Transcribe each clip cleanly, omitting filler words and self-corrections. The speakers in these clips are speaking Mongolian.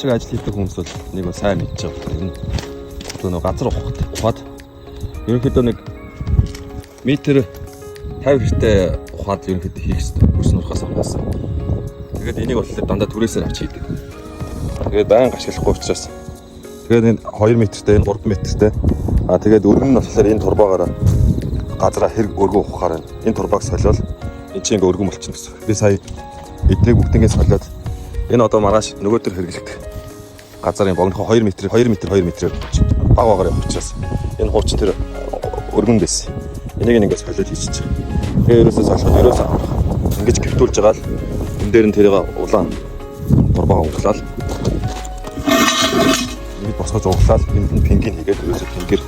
шиг ажил хийдэг хүмүүс бол нэг нь сайн мэдж байгаа. Энэ нөгөө газар ухаад ерөнхийдөө нэг метр 50 хэрэгтэй ухаад ерөнхийдөө хийх хэрэгтэй. Хөрс нурхаас хамгаалсан. Тэгээд энийг болохоор дандаа түрээсээр авч хийдэг. Тэгээд байнга ашиглахгүй учраас тэгээд энэ 2 метртэй энэ 3 метртэй тэгээд өргөн нь болохоор энэ турбаагаараа газараа хэрэг өргөн ухахаар энэ турбааг солиол энэ чинь ингээ өргөн болчихно гэсэн. Би сая эднийг бүгднийг солиод энэ одоо маргааш нөгөө төр хэрэглэдэг газарын богинохоо 2 метрээр баг багаар явах учраас энэ хуучин тэр өргөн дэс. Энийг ингээд солиод хийчихэж байгаа. Тэгээ ерөөсөө солиход ерөөсөө ингэж гөвтүүлж байгаа л энэ дээр нь тэрийг улаан турбаага углаад ингэж босгож углаад энэ пингийн хийгээд ерөөсөө пингэр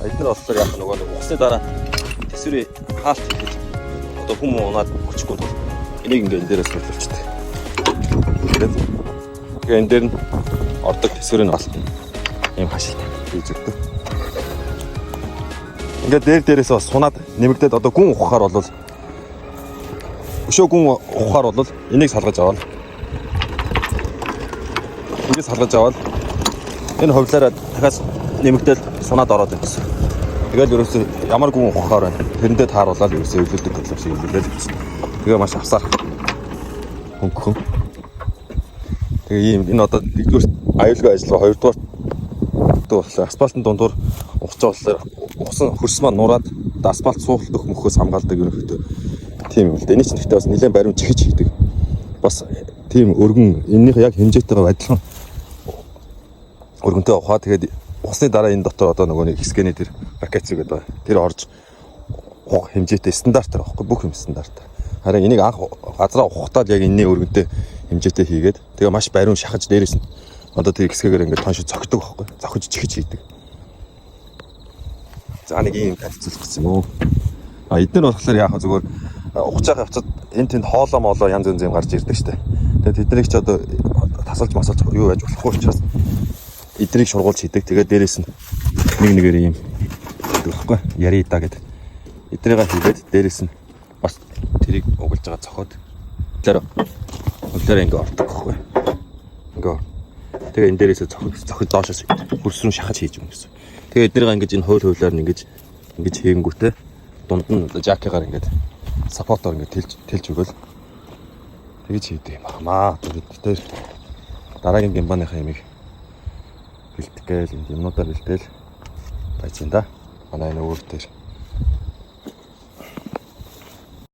эдгээр болохоор яг нөгөө усны дараа тэсвэрийн хаалт хийхэд одоо хүмүүс унаад өчгөө тул энийг ингээд энэ дээрээс солиулчихдаг. Тэгээд энэ дээр нь ордог тэсвэрийн гал ийм хашилтай хийж өгдөг. Ингээд дээрээс бас сунаад нэмэгдээд одоо гүн ухахаар бол өшөө гүн ухахаар бол энийг салгаж аваад ингээд салгаж аваад энэ ховлаараа дахиад нэмэгдээл сунаад ороод ирсэн. Тэгэл ерөөсөө ямар гүн ухахаар байна. Тэрэндээ тааруулаад ерөөсөө өвлөдөг бодлоо шиг өвлөдөл гэсэн. Тэгээ маш авсаар хөнгөн. Тэгээ ийм энэ одоо нэгдүгээр аюулгүй ажил, хоёрдугаар болохоор асфальтын дундуур ухаж байгаа болохоор хөрс маань нураад асфальт суултдах мөхөөс хамгаалдаг ерөнхийдөө тийм юм л да. Эний чинь ихтэй бас нэлээд бариун чихэж хийдэг. Бас тийм өргөн энэнийх яг хэмжээтэйгээ адилхан өргөнтэй ухаа. Тэгээд усны дараа энэ дотор одоо нөгөө нэг хэсгэний тэр пакет зүг гэдэг тэр орж ухах хэмжээтэй стандартаар байхгүй бүх юм стандартаар. Харин энийг анх газараа ухахтаад яг энэний өргөнтэй хэмжээтэй хийгээд тэгээ маш бариун шахаж дээрээс нь одоо тэр хэсгээр ингээд тонш цогтдог байхгүй. Зохиж чихэж хийдэг. За нэг юм танилцуулах гэсэн юм уу. Эдгээр болохоор яг зүгээр ухаж байгаа явцад энэ тэнд хоолоо моолоо янз янз юм гарч ирдэг штэ. Тэгээд тэднийг ч одоо тасалж масалж юу яаж болохгүй учраас эднийг шургуулж хийдэг. Тэгээд дээрээс нь нэг нэгээр юм гэдэг байхгүй. Ярида гэдэг. Эдрийг хийгээд дээрээс нь бас тэрийг угалж байгаа цохоод хөлөөр ингээ ордог байхгүй. Ингээ. Тэгээ энэ дээрээс цохид доошоос хөрс рүү шахаж хийж юм гэсэн. Тэгээ эднийг ингэж энэ хуулаар нь ингэж хийгэнгүүтээ дунд нь жакегаар ингэж саппортоор ингэж тэлж өгөөл тэгэж хийдэг юм аа. Тэгээд дараагийн гимбаныхаа ямиг бэлтгэл энэ юмнуудаар бэлтгэл байцсан да. Манай энэ өөр дээр